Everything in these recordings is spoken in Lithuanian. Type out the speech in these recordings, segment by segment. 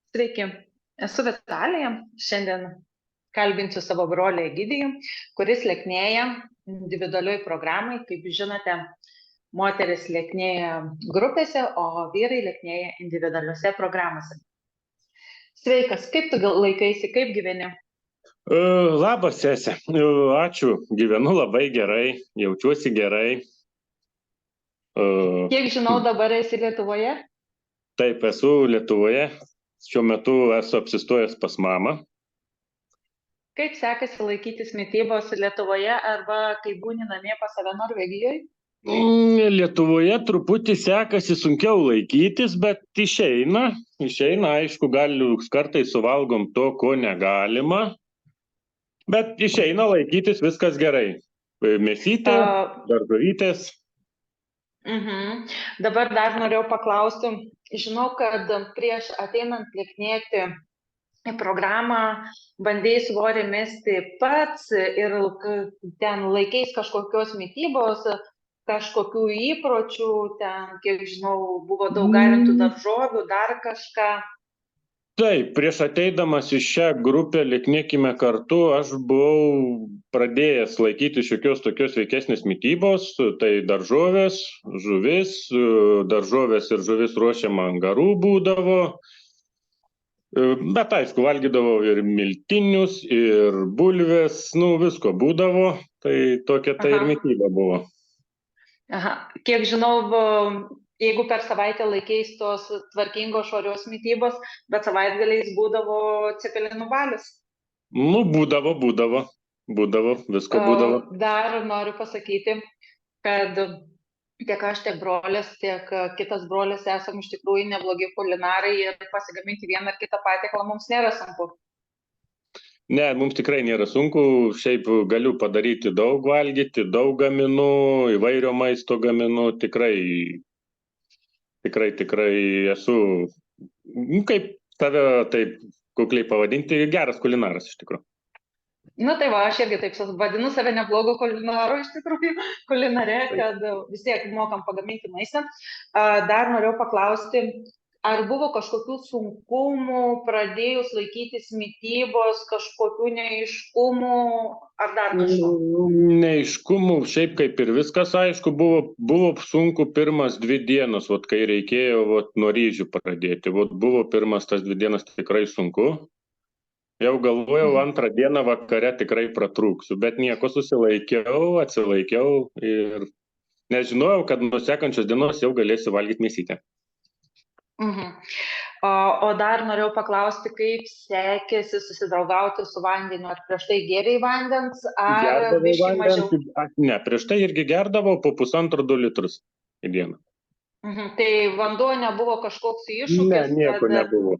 Sveiki, esu Vitalija. Šiandien kalbinsiu savo brolį Egidijų, kuris lieknėja individualioj programai. Kaip žinote, moteris lieknėja grupėse, o vyrai lieknėja individualiuose programuose. Sveikas, kaip tu laikaisi, kaip gyveni? Labas, sese. Ačiū. Gyvenu labai gerai, jaučiuosi gerai. Kiek žinau, dabar esi Lietuvoje? Taip, esu Lietuvoje. Šiuo metu esu apsistojęs pas mamą. Kaip sekasi laikytis mitybos Lietuvoje arba kai būni namie pas save Norvegijoje? Lietuvoje truputį sekasi sunkiau laikytis, bet išeina, aišku, kartais suvalgom to, ko negalima, bet išeina laikytis, viskas gerai. Mėsytė, daržovytės. Dabar dar norėjau paklausti, žinau, kad prieš ateinant lieknėti į programą bandėjai svorį mesti pats ir ten laikais kažkokios mitybos, kažkokių įpročių, ten, kiek žinau, buvo daug garintų daržovių, dar kažką. Taip, prieš ateidamas į šią grupę Lieknėkime kartu, aš buvau pradėjęs laikyti šiokios tokios sveikesnės mitybos, tai daržovės, žuvis, daržovės ir žuvis ruošiama ant garų būdavo, bet aišku, valgydavau ir miltinius, ir bulvės, visko būdavo, tai tokia tai ir mityba buvo. Kiek žinau, jeigu per savaitę laikais tos tvarkingos švarios mitybos, bet savaitgaliais būdavo cepelinų balius. Būdavo, visko būdavo. Dar noriu pasakyti, kad tiek aš, tiek brolis, tiek kitas brolis esam iš tikrųjų neblogi kulinarai ir pasigaminti vieną ar kitą patiekalą mums nėra sunku. Ne, mums tikrai nėra sunku, šiaip galiu padaryti daug valgyti, daug gaminu, įvairio maisto gaminu, tikrai esu, kaip tave taip kukliai pavadinti, geras kulinaras iš tikrųjų. Tai va, aš irgi taip vadinu save neblogo kulinaro iš tikrųjų, kulinare, kad vis tiek mokam pagaminti maistą. Dar norėjau paklausti, ar buvo kažkokių sunkumų pradėjus laikytis mitybos, kažkokių neaiškumų, ar dar kažko? Neaiškumų, šiaip kaip ir viskas, aišku, buvo sunku pirmas 2 dienas, kai reikėjo nuo ryžių pradėti. Buvo pirmas tas 2 dienas tikrai sunku. Jau galvojau, 2 dieną vakare tikrai pratrūksiu, bet nieko, atsilaikiau ir nežinojau, kad nuo sekančios dienos jau galėsiu valgyti mėsytę. O dar norėjau paklausti, kaip sekėsi susidraugauti su vandeniu, ar prieš tai gėrei vandens, ar biškį mažiau? Ne, prieš tai irgi gerdavau po 1,5–2 litrus į dieną. Tai vanduo nebuvo kažkoks iššūkis? Ne, nieko nebuvo.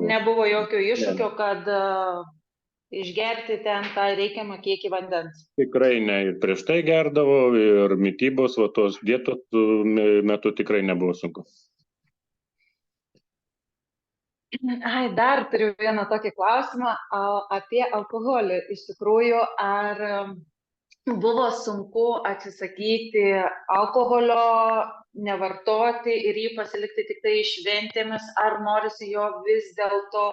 Nebuvo jokio iššūkio, kad išgerti ten tą reikiamą kiekį vandens? Tikrai ne, ir prieš tai gerdavau, ir mitybos, tos dietos metu tikrai nebuvo sunku. Dar turiu vieną tokį klausimą apie alkoholį. Iš tikrųjų, ar buvo sunku atsisakyti alkoholio, nevartoti ir jį pasilikti tik tai šventėmis, ar norisi jo vis dėlto,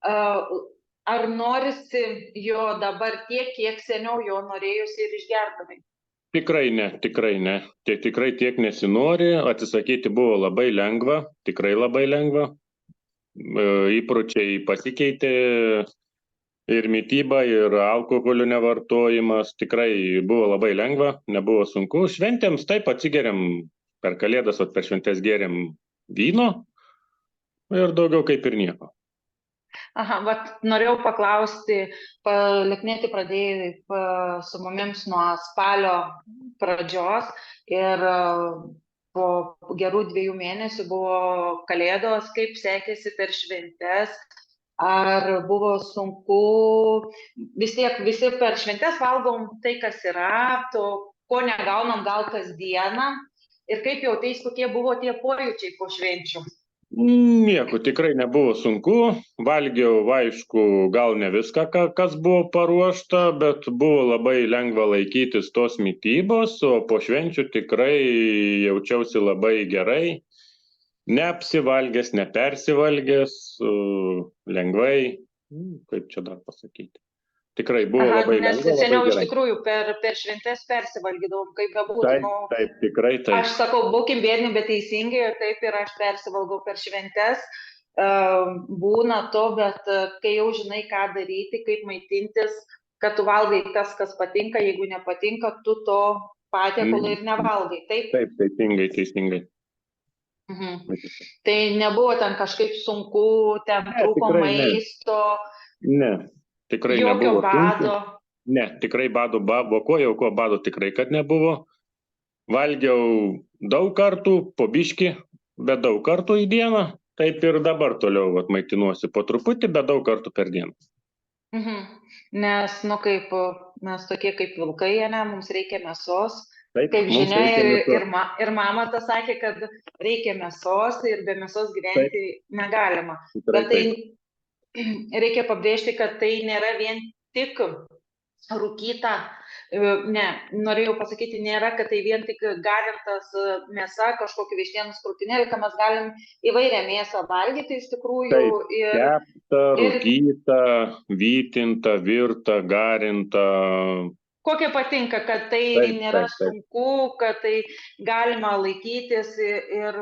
ar norisi jo dabar tiek, kiek seniau jo norėjusi ir išgerdavai? Tikrai ne. Tikrai tiek nesinori, atsisakyti buvo labai lengva, tikrai labai lengva. Įpročiai pasikeitė ir mityba, ir alkoholio nevartojimas, tikrai buvo labai lengva, nebuvo sunku. Šventėms taip atsigeriam per kalėdas, per šventės geriam vyno ir daugiau kaip ir nieko. Norėjau paklausti, lieknėti pradėjai su mumis nuo spalio pradžios ir po gerų 2 mėnesių buvo kalėdos, kaip sekėsi per šventes, ar buvo sunku, vis tiek visi per šventes valgom tai, kas yra, to, ko negaunam gal kasdieną, ir kaip jautais, kokie buvo tie pojūčiai po švenčių? Nieko, tikrai nebuvo sunku, valgiau, aišku, gal ne viską, kas buvo paruošta, bet buvo labai lengva laikytis tos mitybos, o po švenčių tikrai jaučiausi labai gerai. Neapsivalgęs, nepersivalgęs, lengvai, kaip čia dar pasakyti. Tikrai buvo labai Nes lengva, labai seniau iš gerai. tikrųjų per šventes persivalgydavom, kaip bebūtų. Taip, taip, tikrai taip. Aš sakau, būkim biedni, bet teisingai, ir taip ir aš persivalgau per šventes. Būna to, bet kai jau žinai, ką daryti, kaip maitintis, kad tu valgai tas, kas patinka, jeigu nepatinka, tu to patiekalo ir nevalgai. Taip? Taip, teisingai. Tai nebuvo ten kažkaip sunku, ten trūko maisto, tikrai jokio nebuvo bado. Ne, tikrai bado, ko bado tikrai, kad nebuvo. Valgiau daug kartų, po biškį, bet daug kartų į dieną. Taip ir dabar toliau maitinuosi po truputį, bet daug kartų per dieną. Nes, kaip mes tokie kaip vilkai, mums reikia mėsos. Taip, kaip žinia, ir mama tas sakė, kad reikia mėsos ir be mėsos gyventi negalima. Bet tai reikia pabrėžti, kad tai nėra vien tik rūkyta, norėjau pasakyti, nėra, kad tai vien tik garintas mėsa, kažkokį vištienos krūtinėlį, ką mes galim įvairią mėsą valgyti iš tikrųjų. Taip, kepta, rūkyta, vytinta, virta, garinta. Kokia patinka, kad tai nėra sunku, kad tai galima laikytis ir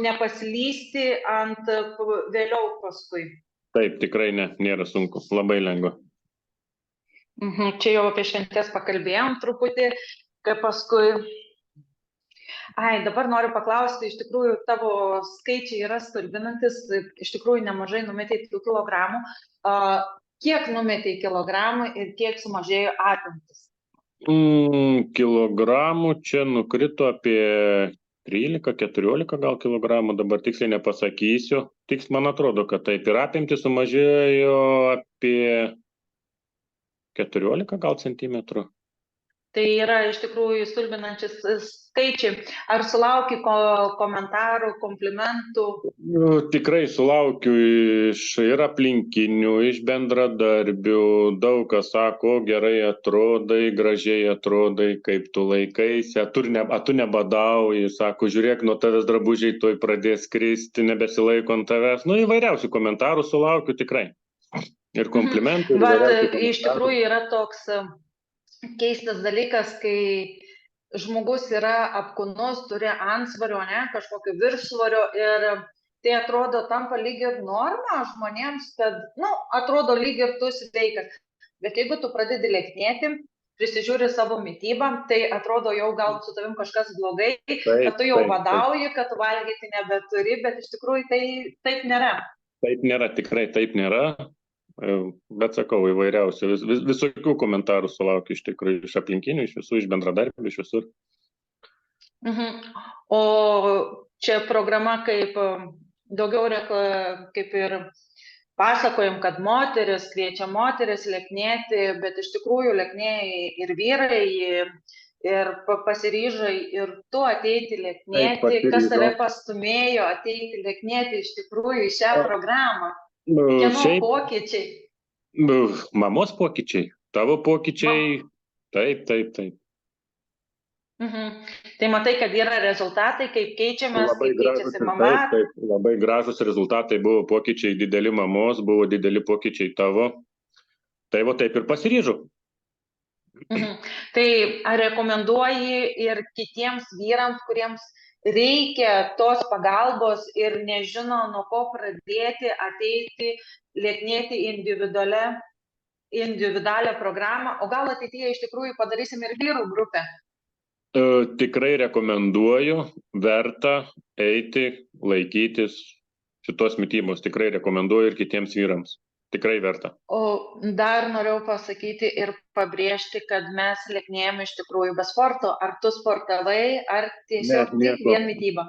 nepaslysti ant vėliau paskui. Taip, tikrai nėra sunku, labai lengva. Čia jau apie šventes pakalbėjom truputį, kad paskui... Dabar noriu paklausti, iš tikrųjų tavo skaičiai yra stulbinantis, iš tikrųjų nemažai numetei tų kilogramų. Kiek numetei kilogramų ir kiek sumažėjo apimtis? Kilogramų čia nukrito apie 13-14 gal kilogramų, dabar tiksliai nepasakysiu. Man atrodo, kad taip ir apimtis sumažėjo apie 14 gal centimetrų. Tai yra iš tikrųjų stulbinančius skaičiai. Ar sulauki komentarų, komplimentų? Tikrai sulaukiu ir aplinkinių, iš bendradarbių. Daug kas sako, gerai atrodai, gražiai atrodai, kaip tu laikaisi, tu nebadauji, sako, žiūrėk, nuo tavęs drabužiai tuoj pradės kristi, nebesilaiko ant tavęs. Įvairiausių komentarų sulaukiu tikrai. Ir komplimentų. Iš tikrųjų yra toks keistas dalykas, kai žmogus yra apkūnus, turi antsvario, kažkokio viršsvario ir tai atrodo tampa lyg ir norma žmonėms, kad, atrodo lyg ir tu sveikas. Bet jeigu tu pradedi lieknėti, prisižiūri savo mitybą, tai atrodo jau gal su tavim kažkas blogai, kad tu jau badauji, kad tu valgyti nebeturi, bet iš tikrųjų tai taip nėra. Taip nėra, tikrai taip nėra. Bet sakau, įvairiausių, visokių komentarų sulaukiu iš tikrųjų, iš aplinkinių, iš visų, iš bendradarbių, iš visur. O čia programa kaip daugiau kaip ir pasakojom, kad moteris kviečia moteris lieknėti, bet iš tikrųjų lieknėja ir vyrai, ir pasiryžai ir tu ateiti lieknėti, kas tave pastumėjo ateiti lieknėti iš tikrųjų į šią programą. Kieno pokyčiai? Mamos pokyčiai, tavo pokyčiai, taip. Tai matai, kad yra rezultatai, kaip keičiamas, kaip keičiasi mama. Taip, labai gražus rezultatai buvo, pokyčiai dideli mamos, buvo dideli pokyčiai tavo. Tai taip ir pasiryžau. Tai ar rekomenduoji ir kitiems vyrams, kuriems reikia tos pagalbos ir nežino, nuo ko pradėti, ateiti, lieknėti individualią programą, o gal ateityje iš tikrųjų padarysim ir vyrų grupę? Tikrai rekomenduoju, verta eiti, laikytis šitos mitybos, tikrai rekomenduoju ir kitiems vyrams. Tikrai verta. O dar norėjau pasakyti ir pabrėžti, kad mes lieknėjame iš tikrųjų be sporto. Ar tu sportavai, ar tiesiog tik vien mityba?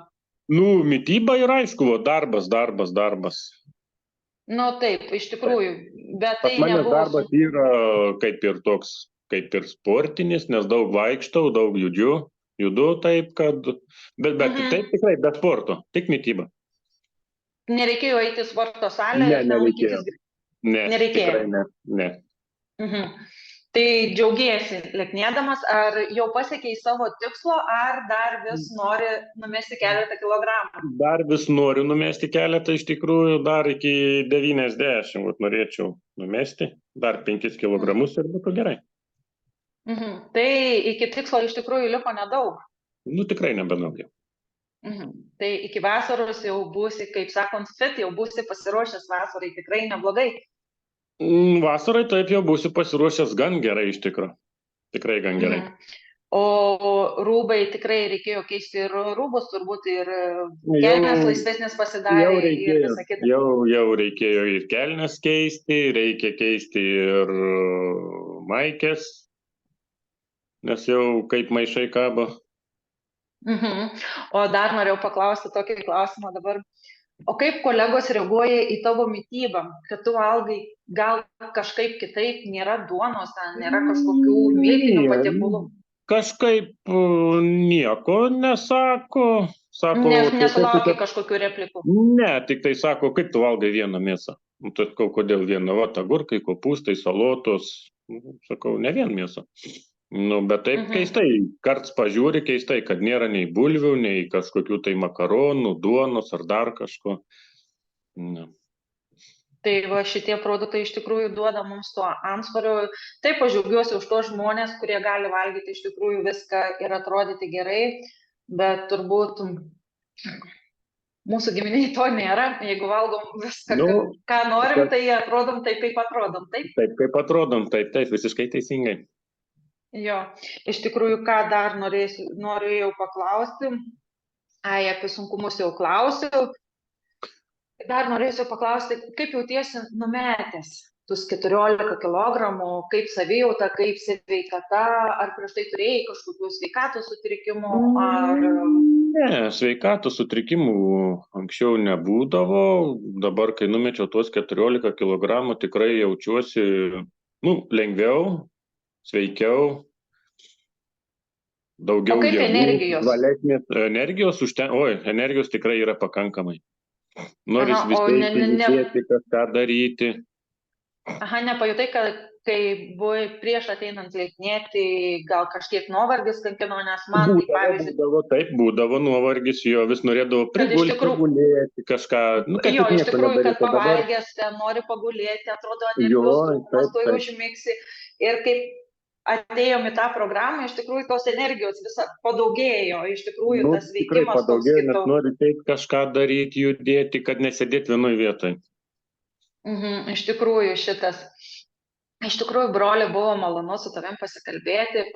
Mityba yra aišku, darbas. Taip, iš tikrųjų, bet tai nebuvo... Mano darbas yra kaip ir sportinis, nes daug vaikštau, daug judu taip, kad... Bet taip tikrai be sporto, tik mityba. Nereikėjo eiti į sporto salę? Nereikėjo. Nereikėjo. Tikrai ne. Tai džiaugiesi lieknėdamas, ar jau pasiekei savo tikslo, ar dar vis nori numesti keletą kilogramų? Dar vis noriu numesti keletą, iš tikrųjų, dar iki 90, vat norėčiau numesti, dar 5 kilogramus ir būtų gerai. Tai iki tikslo iš tikrųjų liko nedaug. Nu, tikrai nebedaug jau. Tai iki vasaros jau būsi, kaip sakant, fit, jau būsi pasiruošęs vasarai, tikrai neblogai. Vasarai taip jau būsiu pasiruošęs gan gerai iš tikrųjų. Tikrai gan gerai. O rūbai tikrai reikėjo keisti ir rūbus, turbūt ir kelnes laisvesnės pasidarė ir visą kitą. Jau reikėjo ir kelnes keisti, reikia keisti ir maikės, nes jau kaip maišai kabo. O dar norėjau paklausti tokį klausimą dabar. O kaip kolegos reaguoja į tavo mitybą, kad tu valgai gal kažkaip kitaip, nėra duonos, nėra kažkokių miltinių patiekalų? Kažkaip nieko nesako. Nesulaukia kažkokių replikų? Ne, tik tai sako, kaip tu valgai vieną mėsą. Tai kodėl vieną, agurkai, kopūstai, salotos. Sakau, ne vien mėsą. Bet taip keistai, karts pažiūri keistai, kad nėra nei bulvių, nei kažkokių tai makaronų, duonos ar dar kažko. Ne. Tai va šitie produktai iš tikrųjų duoda mums to antsvorio. Taip, aš džiaugiuosi už tos žmonės, kurie gali valgyti iš tikrųjų viską ir atrodyti gerai, bet turbūt mūsų giminiai to nėra. Jeigu valgom viską, ką norim, tai atrodom taip, kaip atrodom. Taip, kaip atrodom, taip, visiškai teisingai. Jo, iš tikrųjų, ką dar norėjau paklausti, apie sunkumus jau klausiau, dar norėsiu paklausti, kaip jautiesi numetęs tuos 14 kilogramų, kaip savijauta, kaip sveikata, ar prieš tai turėjai kažkokių sveikatos sutrikimų, ar... Ne, sveikatos sutrikimų anksčiau nebūdavo, dabar, kai numečiau tuos 14 kilogramų, tikrai jaučiuosi, lengviau, sveikiau, daugiau energijos? Energijos energijos tikrai yra pakankamai. Noris visai kažką daryti. Nepajutai, kad kai buvai prieš ateinant lieknėti, gal kažkiek nuovargis kankino, nes man tai pavyzdžiui... Taip, būdavo nuovargis, jo vis norėdavo pagulėti kažką. Jo, iš tikrųjų, kad pavalgęs, nori pagulėti, atrodo energijos, paskui užmigsi. Ir kaip atėjom į tą programą, iš tikrųjų tos energijos visą padaugėjo, iš tikrųjų tas veikimas. Tikrai padaugėjo, nes nori taip kažką daryti, judėti, kad nesėdėti vienoj vietoj. Iš tikrųjų šitas. Iš tikrųjų, broli, buvo malonu su tavim pasikalbėti,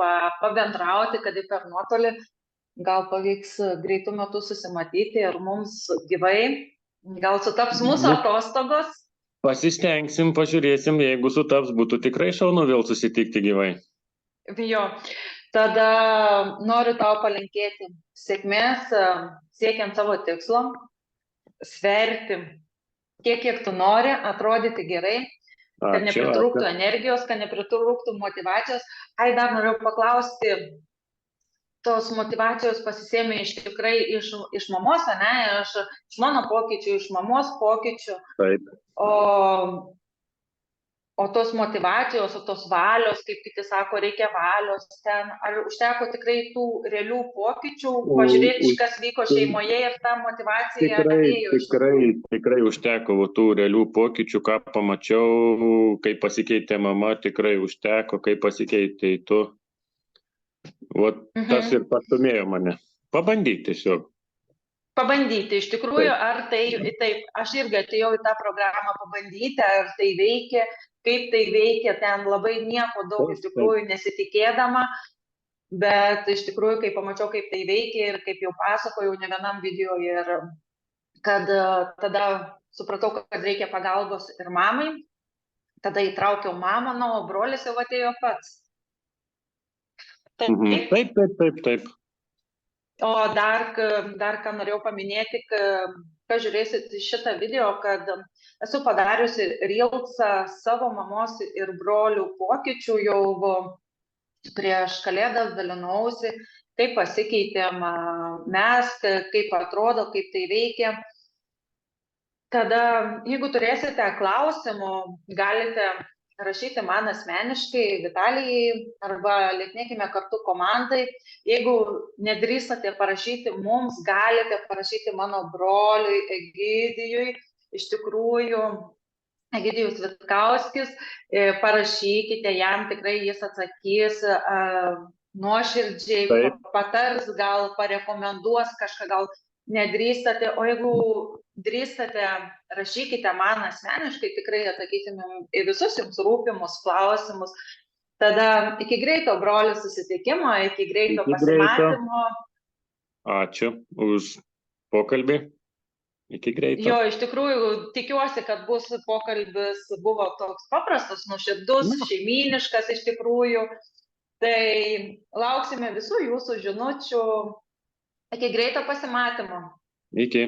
pabendrauti, kad per nuotolį gal pavyks greitų metų susimatyti ir mums gyvai, gal sutaps mūsų atostogos. Pasistengsim, pažiūrėsim, jeigu sutaps, būtų tikrai šaunu vėl susitikti gyvai. Jo, tada noriu tau palinkėti sėkmės siekiant savo tikslo, sverti kiek tu nori, atrodyti gerai, kad nepritrūktų energijos, kad nepritrūktų motyvacijos. Dar noriu paklausti, tos motyvacijos pasisėmė tikrai iš mamos, iš mano pokyčių, iš mamos pokyčių. Taip. O tos motyvacijos, o tos valios, kaip kiti sako, reikia valios ten, ar užteko tikrai tų realių pokyčių, pažiūrėti, kas vyko šeimoje ir ta motyvacija atėjo? Tikrai užteko tų realių pokyčių, ką pamačiau, kaip pasikeitė mama, tikrai užteko, kaip pasikeitė tu. Tas ir pastumėjo mane. Pabandyti tiesiog. Pabandyti, iš tikrųjų, ar taip, aš irgi atėjau į tą programą pabandyti, ar tai veikia, kaip tai veikia, ten labai nieko daug iš tikrųjų nesitikėdama, bet iš tikrųjų, kai pamačiau, kaip tai veikia ir kaip jau pasakojau ne vienam video, ir kad tada supratau, kad reikia pagalbos ir mamai, tada įtraukiau mamą, o brolis jau atėjo pats. Taip. O dar ką norėjau paminėti, kad žiūrėsit šitą video, kad esu padariusi reelsą savo mamos ir brolių pokyčių, jau prieš Kalėdas dalinausi, kaip pasikeitėm mes, kaip atrodo, kaip tai veikia. Tada, jeigu turėsite klausimų, galite rašyti man asmeniškai, Vitalijai, arba Lieknėkime kartu komandai. Jeigu nedrįstate parašyti mums, galite parašyti mano broliui Egidijui. Iš tikrųjų, Egidijus Vitkauskis, parašykite jam, tikrai jis atsakys nuoširdžiai, patars, gal parekomenduos kažką, gal nedrįstate, o jeigu drįstate, rašykite man asmeniškai, tikrai atsakytumėm į visus jums rūpimus klausimus. Tada iki greito brolių susitikimo, iki greito pasimatymo. Ačiū už pokalbį. Iki greito. Jo, iš tikrųjų, tikiuosi, kad pokalbis buvo toks paprastas, nuoširdus, šeimyniškas iš tikrųjų. Tai lauksime visų jūsų žinučių. Iki greito pasimatymo. Iki.